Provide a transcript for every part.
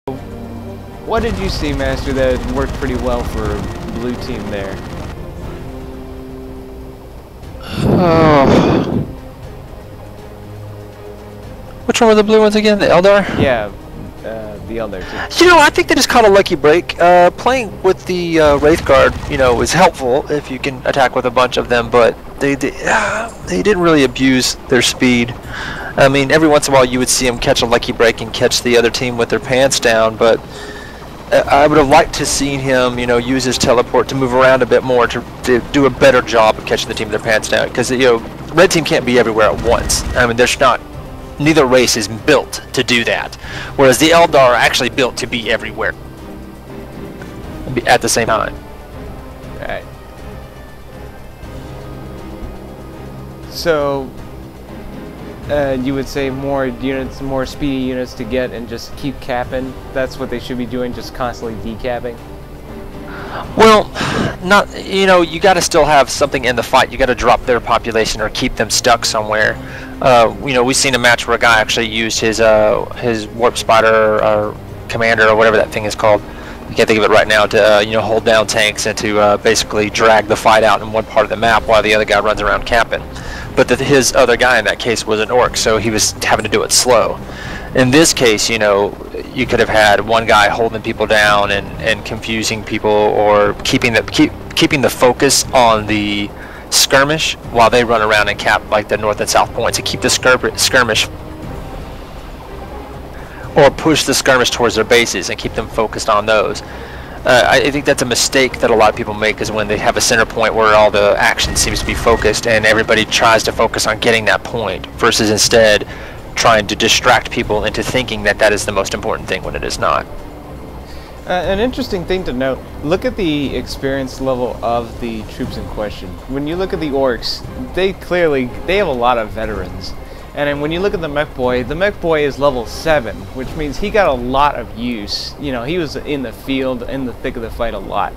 What did you see, Master, that worked pretty well for blue team there? Oh. Which one were the blue ones again? The Eldar? Yeah, the Eldar too. You know, I think they just caught a lucky break. Playing with the Wraith Guard, you know, is helpful if you can attack with a bunch of them, but they didn't really abuse their speed. I mean, every once in a while you would see them catch a lucky break and catch the other team with their pants down, but I would have liked to see him, you know, use his teleport to move around a bit more to do a better job of catching the team with their pants down, because, you know, red team can't be everywhere at once. I mean, neither race is built to do that, whereas the Eldar are actually built to be everywhere at the same time. Right. So, you would say more units, more speedy units to get and just keep capping? That's what they should be doing, just constantly decapping? Well, not, you know, you got to still have something in the fight. You got to drop their population or keep them stuck somewhere. You know, we've seen a match where a guy actually used his warp spider or commander or whatever that thing is called. I can't think of it right now, to you know, hold down tanks and to basically drag the fight out in one part of the map while the other guy runs around camping. But his other guy in that case was an orc, so he was having to do it slow. In this case, you know, you could have had one guy holding people down and confusing people, or keeping the focus on the skirmish while they run around and cap like the north and south points, and keep the skirmish, or push the skirmish towards their bases and keep them focused on those. I think that's a mistake that a lot of people make, is when they have a center point where all the action seems to be focused and everybody tries to focus on getting that point, versus instead trying to distract people into thinking that that is the most important thing when it is not. An interesting thing to note, look at the experience level of the troops in question. When you look at the orcs, they have a lot of veterans. And then when you look at the mech boy is level 7, which means he got a lot of use. You know, he was in the field, in the thick of the fight a lot.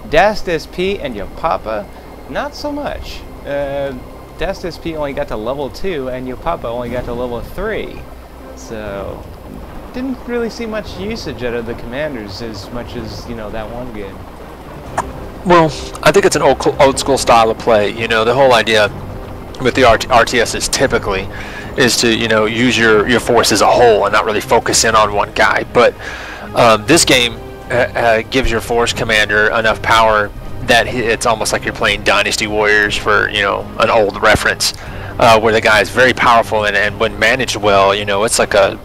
Dast SP and Yopapa, not so much. Dast SP only got to level 2, and Yopapa only got to level 3. So, didn't really see much usage out of the commanders as much as, you know, that one game. Well, I think it's an old school style of play. You know, the whole idea with the RTSs typically is to, you know, use your force as a whole and not really focus in on one guy. But this game gives your force commander enough power that it's almost like you're playing Dynasty Warriors, for, you know, an old reference, where the guy is very powerful, and when managed well, you know, it's like a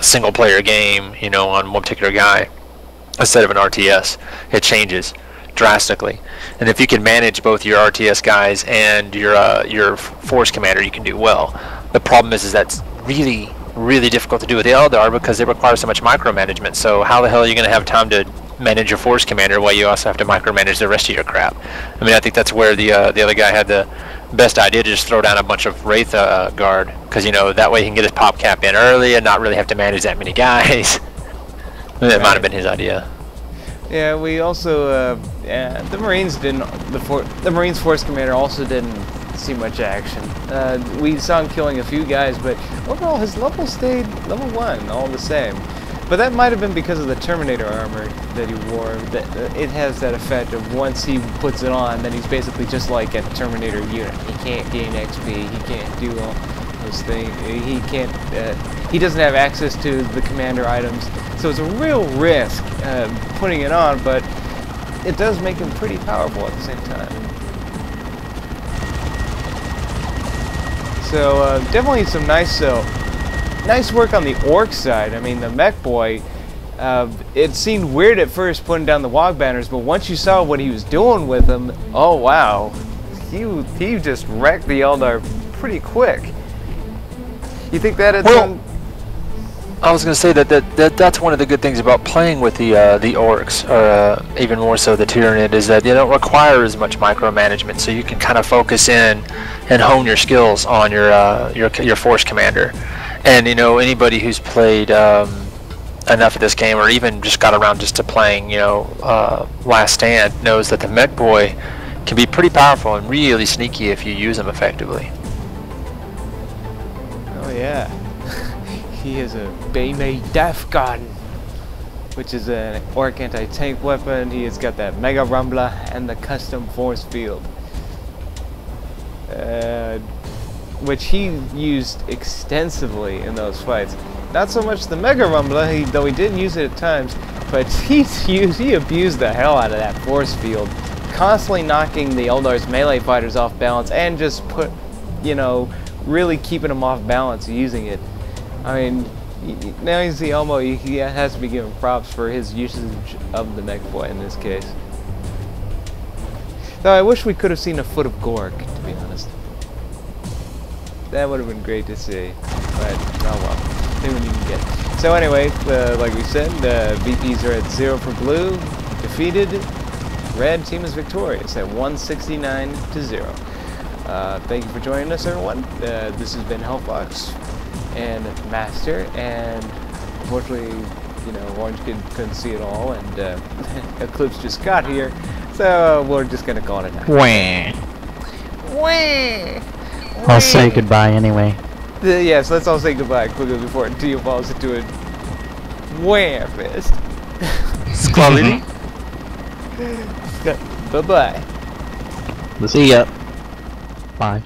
single player game, you know, on one particular guy instead of an RTS. It changes drastically, and if you can manage both your RTS guys and your force commander, you can do well. The problem is that's really difficult to do with the Eldar, because they require so much micromanagement. So how the hell are you going to have time to manage your force commander while you also have to micromanage the rest of your crap? I mean, I think that's where the other guy had the best idea, to just throw down a bunch of Wraith Guard, because, you know, that way he can get his pop cap in early and not really have to manage that many guys. That might have been his idea. Yeah, we also the Marines didn't. The Marines force commander also didn't see much action. We saw him killing a few guys, but overall his level stayed level 1, all the same. But that might have been because of the Terminator armor that he wore. That it has that effect of, once he puts it on, then he's basically just like a Terminator unit. He can't gain XP. He can't do all those things. He can't. He doesn't have access to the commander items. So it's a real risk putting it on, but it does make him pretty powerful at the same time. So definitely some nice work on the orc side. I mean, the mech boy, it seemed weird at first putting down the wog banners, but once you saw what he was doing with them, oh wow, he just wrecked the Eldar pretty quick. You think that had some... I was going to say that's one of the good things about playing with the orcs, or even more so the Tyranid, is that they don't require as much micromanagement, so you can kind of focus in and hone your skills on your force commander. And, you know, anybody who's played enough of this game, or even just got around just to playing, you know, Last Stand, knows that the mech boy can be pretty powerful and really sneaky if you use him effectively. Oh yeah. He is a Bay-made death gun. which is an orc anti-tank weapon. He has got that Mega Rumbler and the custom force field, which he used extensively in those fights. Not so much the Mega Rumbler, though he did use it at times, but he abused the hell out of that force field, constantly knocking the Eldar's melee fighters off balance and just really keeping them off balance using it. I mean, now he's the Elmo, he has to be given props for his usage of the Mega Boy in this case. Though I wish we could have seen a foot of Gork, to be honest. That would have been great to see, but oh well, see what you can get. So anyway, like we said, VPs are at 0 for blue, defeated. Red team is victorious at 169 to 0. Thank you for joining us, everyone. This has been HellFox and Master, and unfortunately, Orange Kid couldn't see it all, and Eclipse just got here, so we're just gonna call it a night. Wah. I'll say goodbye anyway. Yes, let's all say goodbye quickly before it evolves into a wham fist. Squality. Bye-bye. We'll see ya. Bye.